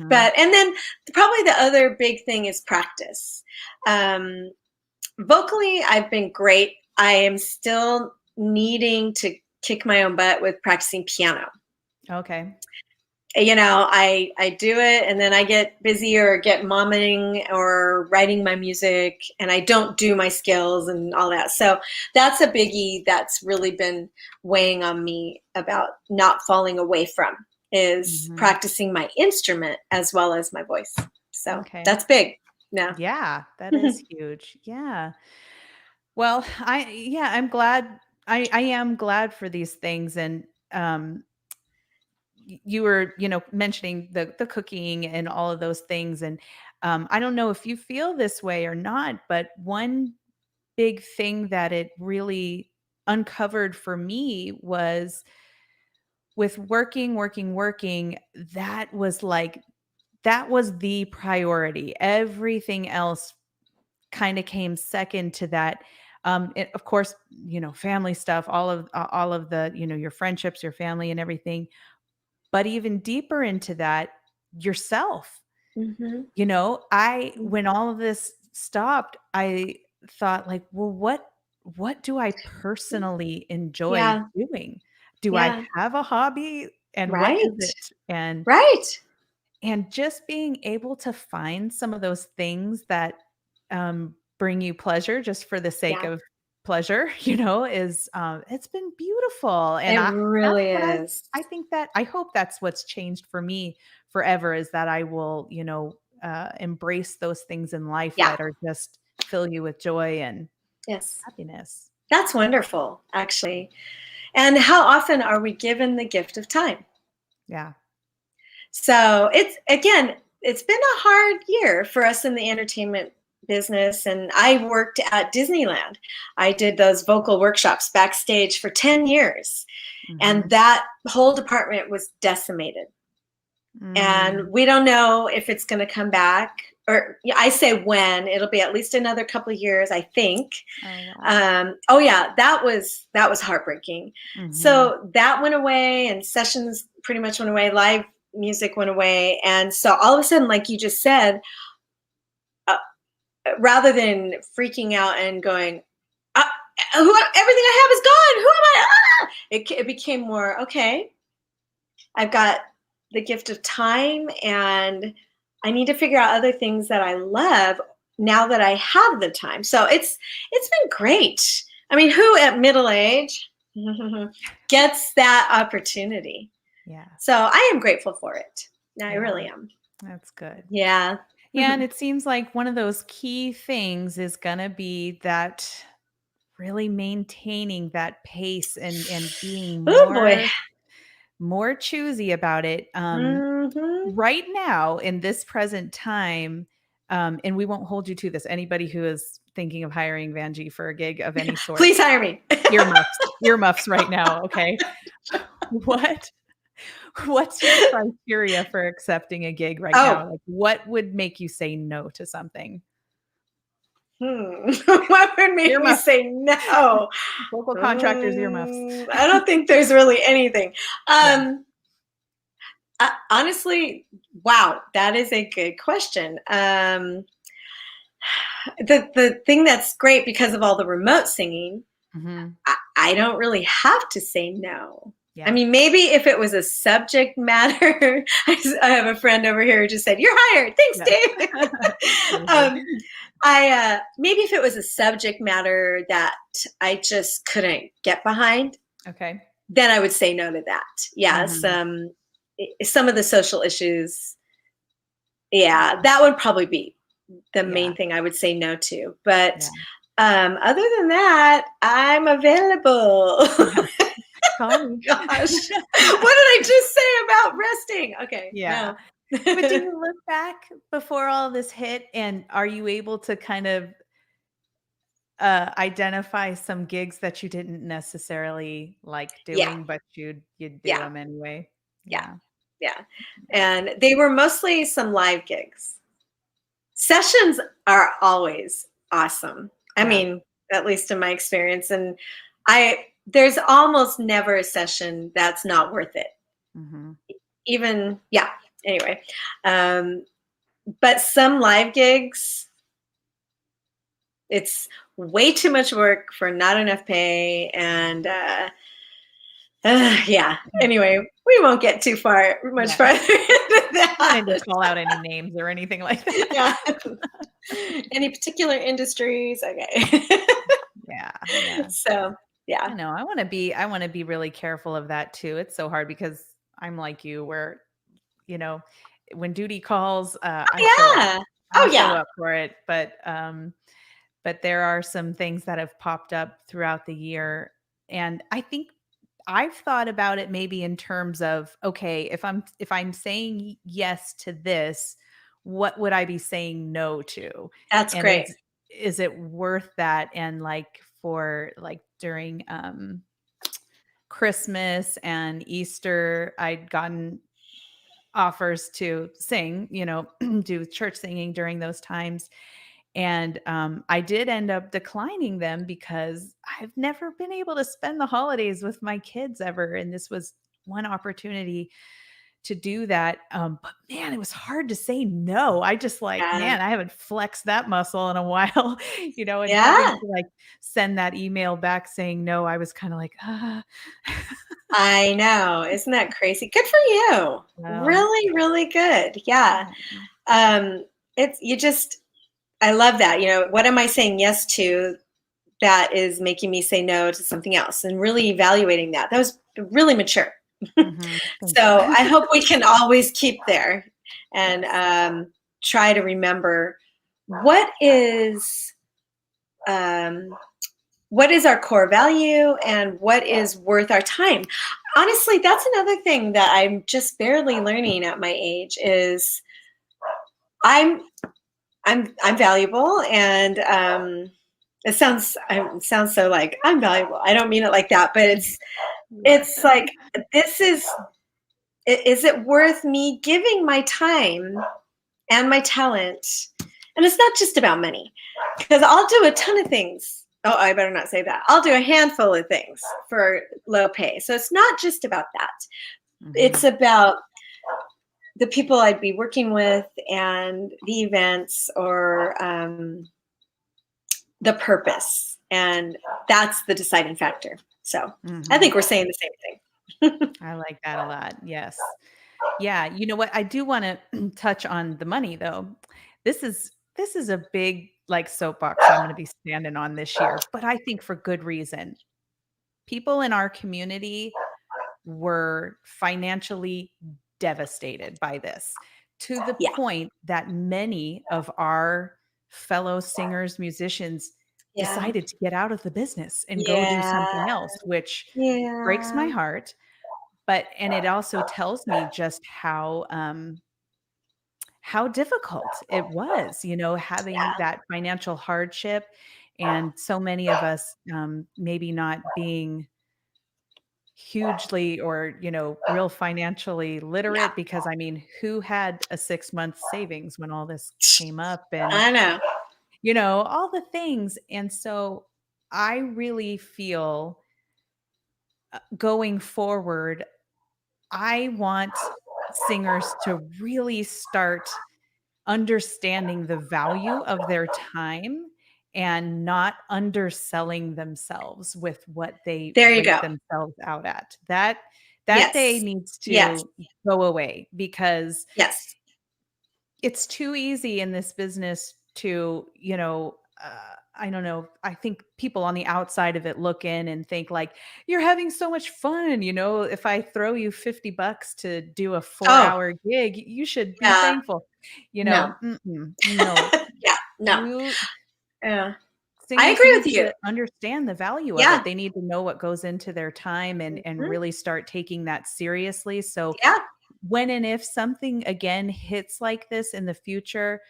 But, and then probably the other big thing is practice. Vocally, I've been great. I am still needing to kick my own butt with practicing piano. Okay. you know, I do it, and then I get busy or get momming or writing my music, and I don't do my skills and all that. So that's a biggie that's really been weighing on me about not falling away from, is practicing my instrument as well as my voice. So that's big. Yeah, that is huge. Yeah. Well, I'm glad. I am glad for these things. And you were, mentioning the cooking and all of those things. And I don't know if you feel this way or not, but one big thing that it really uncovered for me was with working, that was the priority. Everything else kind of came second to that. Of course, family stuff, all of the, your friendships, your family and everything. But even deeper into that, yourself. When all of this stopped, I thought like, well, what do I personally enjoy doing? Do I have a hobby, and what is it? And just being able to find some of those things that bring you pleasure just for the sake of pleasure, is it's been beautiful. And it really is. I hope that's what's changed for me forever, is that I will, embrace those things in life that are just fill you with joy and happiness. That's wonderful, actually. And how often are we given the gift of time? Yeah. So it's been a hard year for us in the entertainment business. And I worked at Disneyland. I did those vocal workshops backstage for 10 years. And that whole department was decimated. And we don't know if it's going to come back, or I say when. It'll be at least another couple of years, I think. That was heartbreaking. So that went away, and sessions pretty much went away. Live music went away. And so all of a sudden, like you just said, rather than freaking out and going, everything I have is gone. Who am I? It became more, okay, I've got the gift of time, and I need to figure out other things that I love now that I have the time. So it's been great. I mean, who at middle age gets that opportunity? Yeah. So I am grateful for it. I really am. That's good. Yeah. Yeah. And it seems like one of those key things is going to be that really maintaining that pace and being more choosy about it. Right now in this present time, and we won't hold you to this, anybody who is thinking of hiring Vangie for a gig of any sort, please hire me. Earmuffs right now. Okay. What's your criteria for accepting a gig right now? Like, what would make you say no to something? What would make me say no? Local contractors, earmuffs. I don't think there's really anything. Honestly, wow, that is a good question. The thing that's great, because of all the remote singing, I don't really have to say no. Yeah. I mean, maybe if it was a subject matter, I have a friend over here who just said, "You're hired." Thanks, Dave. Maybe if it was a subject matter that I just couldn't get behind, then I would say no to that. Yeah, some of the social issues, that would probably be the main thing I would say no to. But other than that, I'm available. Oh gosh, what did I just say about resting? Okay. Yeah. No. But do you look back before all this hit, and are you able to kind of identify some gigs that you didn't necessarily like doing, but you'd do them anyway? Yeah. And they were mostly some live gigs. Sessions are always awesome. I mean, at least in my experience. And there's almost never a session that's not worth it. Even, anyway. But some live gigs, it's way too much work for not enough pay. And Yeah. Anyway, we won't get too much farther into I that. didn't call out any names or anything like that. Yeah. Any particular industries? Okay. Yeah. So, yeah. I know. I want to be really careful of that too. It's so hard because I'm like you where, you know, when duty calls, I show up. Yeah. I Oh, show yeah. up for it, but there are some things that have popped up throughout the year, and I think I've thought about it maybe in terms of, okay, if I'm saying yes to this, what would I be saying no to? That's And great. is it worth that? And like for like during Christmas and Easter, I'd gotten offers to sing, do church singing during those times. And I did end up declining them because I've never been able to spend the holidays with my kids ever. And this was one opportunity to do that. But man, it was hard to say no. I just like, Yeah. man, I haven't flexed that muscle in a while, and having Yeah. to like send that email back saying no, I was kind of like, I know. Isn't that crazy? Good for you. well, Really, really good. Yeah. yeah. It's you just I love that. What am I saying yes to that is making me say no to something else and really evaluating that. That was really mature. Mhm. Thank So you. I hope we can always keep there and Yes. try to remember what is um, our core value and what is worth our time. Honestly, that's another thing that I'm just barely learning at my age is I'm I'm valuable, and it sounds so like I'm valuable. I don't mean it like that, but it's like this is it worth me giving my time and my talent? And it's not just about money, because I'll do a ton of things. Oh, I better not say that. I'll do a handful of things for low pay. So it's not just about that. It's Mhm. about the people I'd be working with and the events or the purpose. And that's the deciding factor. So I think Mhm. we're saying the same thing. I like that a lot. Yes. Yeah, you know what? I do wanna touch on the money though. This is a big, like, soapbox I'm gonna be standing on this year, but I think for good reason. People in our community were financially devastated by this, to the Yeah. point that many of our fellow singers, musicians Yeah. decided to get out of the business and go do Yeah. something else, which breaks my Yeah. heart. But and it also tells me just how difficult it was, having Yeah. that financial hardship, and so many of us, maybe not being hugely or, real financially Yeah. literate, because I mean, who had a 6 month savings when all this came up, and, I know. all the things. And so I really feel, going forward, I want singers to really start understanding the value of their time and not underselling themselves with what they There you rate go. themselves out at. That day Yes. needs Yes. to go away, because Yes. it's too easy in this business to, I don't know. I think people on the outside of it look in and think like, you're having so much fun. If I throw you $50 to do a four Oh, hour gig, you should be yeah. thankful. No. No, Yeah. No. you Yeah. I singers agree need with you. to understand the value of Yeah. it. They need to know what goes into their time, and Mhm. really start taking that seriously. So Yeah. when and if something again hits like this in the future,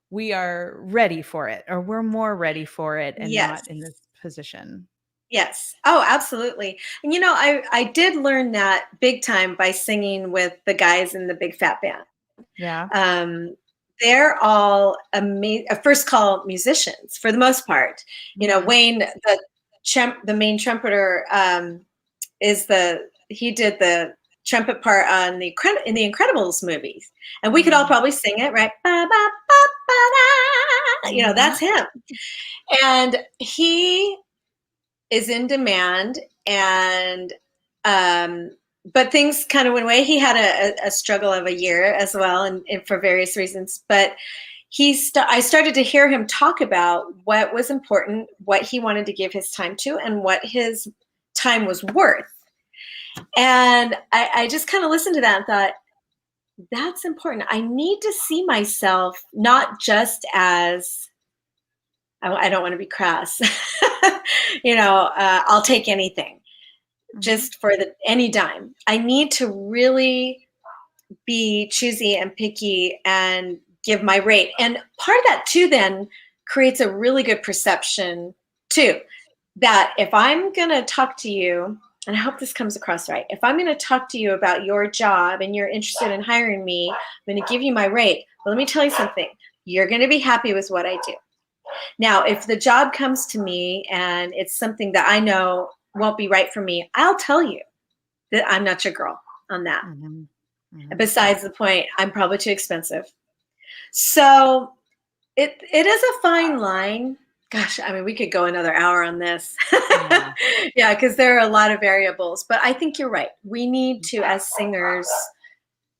we are ready for it, or we're more ready for it, and Yes. not in this position. Yes. Oh, absolutely. And I did learn that big time by singing with the guys in the Big Fat Band. Yeah. Um, they're all first call musicians for the most part. Mhm. Wayne, the main trumpeter, he did the trumpet part on in the Incredibles movies, and we could all Mm. probably sing it right. Ba, ba, ba, ba, da. Mhm. That's him, and he is in demand, and But things kind of went away. He had a struggle of a year as well, and for various reasons. But I started to hear him talk about what was important, what he wanted to give his time to, and what his time was worth. And I just kind of listened to that and thought, that's important. I need to see myself not just as, I don't want to be crass, I'll take anything just for any dime. I need to really be choosy and picky and give my rate. And part of that too then creates a really good perception too, that if I'm going to talk to you, and I hope this comes across right, if I'm going to talk to you about your job and you're interested in hiring me, I'm going to give you my rate. But let me tell you something. You're going to be happy with what I do. Now, if the job comes to me and it's something that I know won't be right for me, I'll tell you that I'm not your girl on that. Besides the point, I'm probably too expensive. So it is a fine line. Gosh, I mean, we could go another hour on this. Yeah, because there are a lot of variables. But I think you're right. We need to, as singers,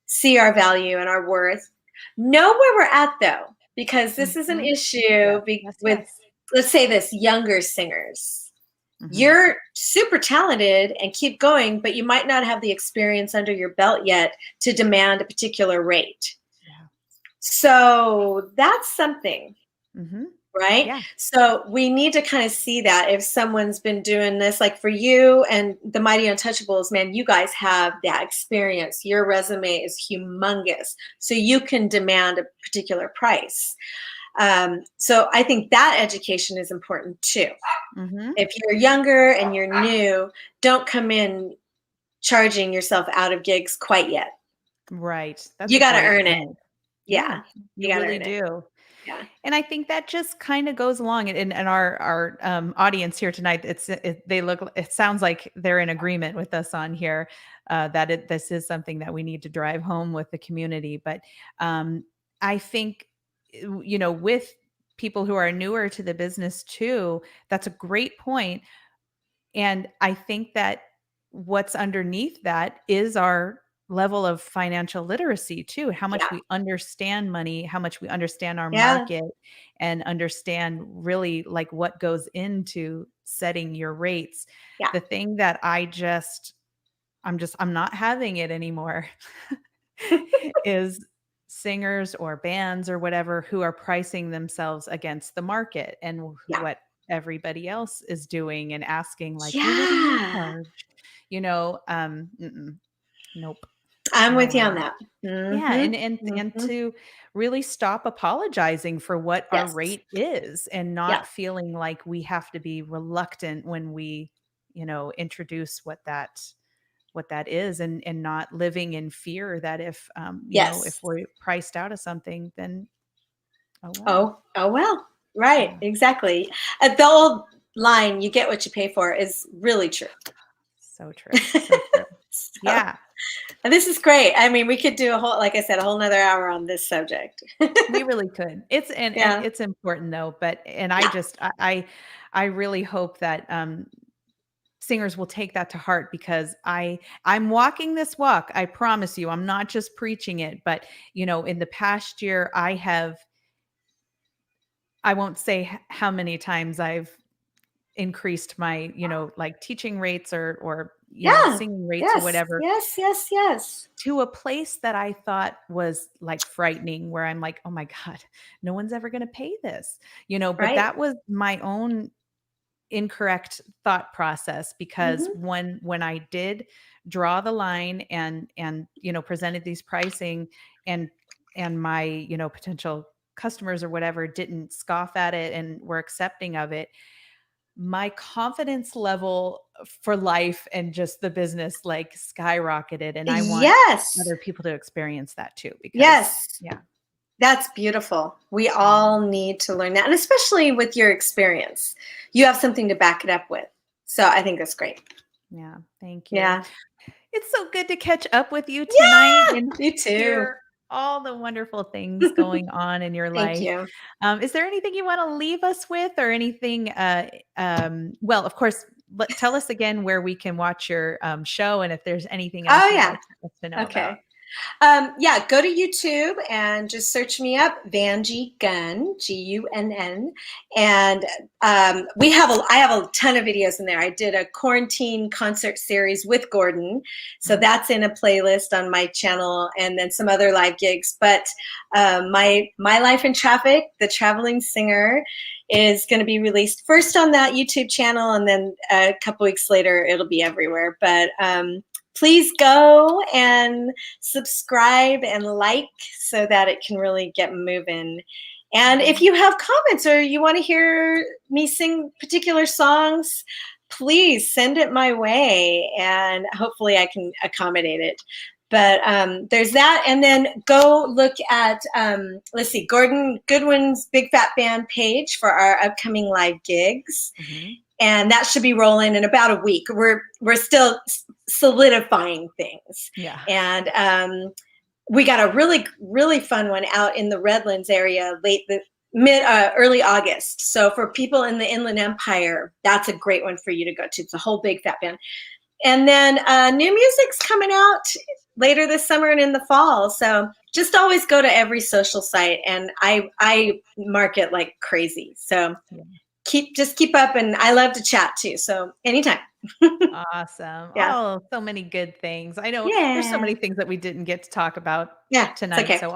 see our value and our worth. Know where we're at, though, because this is an issue with, let's say this, younger singers. You're super talented and keep going, but you might not have the experience under your belt yet to demand a particular rate. So that's something, right? Yeah. So we need to kind of see that if someone's been doing this, like for you and the Mighty Untouchables, man, you guys have that experience. Your resume is humongous. So you can demand a particular price. So I think that education is important too. If you're younger and you're new, don't come in charging yourself out of gigs quite yet. Right. You got to earn it. Yeah. You really do. Yeah. And I think that just kind of goes along in our audience here tonight. It sounds like they're in agreement with us on here, that this is something that we need to drive home with the community. But I think, with people who are newer to the business too, that's a great point. And I think that what's underneath that is our level of financial literacy too, how much we understand money, how much we understand our market, and understand really like what goes into setting your rates. The thing that I'm not having it anymore is singers or bands or whatever who are pricing themselves against the market and what everybody else is doing and asking like, well, what do you charge? Nope. I'm with you on that. Yeah. And to really stop apologizing for what our rate is and not feeling like we have to be reluctant when we, introduce what that is, and not living in fear that if we're priced out of something, then oh well. Right. Exactly. The old line, you get what you pay for, is really true. So true. So true. Yeah. And this is great. I mean, we could do like I said, a whole nother hour on this subject. We really could. It's important though, I really hope that singers will take that to heart, because I'm walking this walk. I promise you, I'm not just preaching it, but in the past year, I won't say how many times I've increased my, like teaching rates or singing rates or whatever. Yes. To a place that I thought was like frightening, where I'm like, oh my God, no one's ever going to pay this, but that was my own incorrect thought process, because when I did draw the line and presented these pricing and my potential customers or whatever didn't scoff at it and were accepting of it, my confidence level for life and just the business like skyrocketed. And I want other people to experience that too, because that's beautiful. We all need to learn that. And especially with your experience, you have something to back it up with. So I think that's great. Yeah. Thank you. Yeah. It's so good to catch up with you tonight. Yeah, and you too. Hear all the wonderful things going on in your life. Thank you. Is there anything you want to leave us with, or anything? Well, of course, tell us again where we can watch your show, and if there's anything else Oh, you'd yeah. like us to know Okay. about. Yeah, go to YouTube and just search me up, Vangie Gunn, Gunn, and I have a ton of videos in there. I did a quarantine concert series with Gordon, so that's in a playlist on my channel, and then some other live gigs. But my life in traffic, the traveling singer, is going to be released first on that YouTube channel, and then a couple weeks later it'll be everywhere. But please go and subscribe and like so that it can really get moving. And if you have comments or you want to hear me sing particular songs, please send it my way, and hopefully I can accommodate it. But there's that. And then go look at, let's see, Gordon Goodwin's Big Fat Band page for our upcoming live gigs. And that should be rolling in about a week. We're still solidifying things. Yeah. And we got a really, really fun one out in the Redlands area early August. So for people in the Inland Empire, that's a great one for you to go to. It's a whole Big Fat Band. And then new music's coming out later this summer and in the fall. So just always go to every social site, and I market like crazy. So keep up, and I love to chat too. So anytime. Awesome. Yeah. Oh, so many good things. I know there's so many things that we didn't get to talk about tonight. Okay. So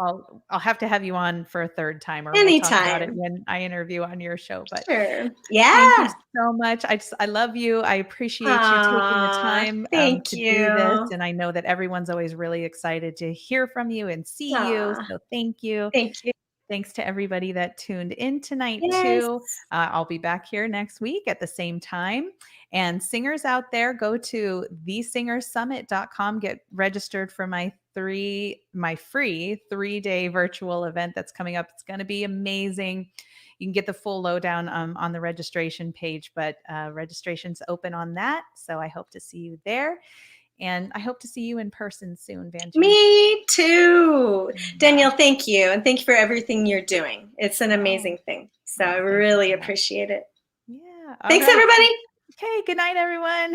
I'll have to have you on for a third time, or anytime. we'll talk about it when I interview on your show. But sure. Thank you so much. I love you. I appreciate you taking the time to do this. And I know that everyone's always really excited to hear from you and see you. So thank you. Thank you. Thanks to everybody that tuned in tonight too. I'll be back here next week at the same time. And singers out there, go to thesingersummit.com, get registered for my free 3-day virtual event that's coming up. It's going to be amazing. You can get the full lowdown on the registration page, but registration's open on that. So I hope to see you there. And I hope to see you in person soon, Vangie. Me too. Danielle, thank you. And thank you for everything you're doing. It's an amazing thing. So I really appreciate it. Yeah. Thanks, everybody. Okay. Good night, everyone.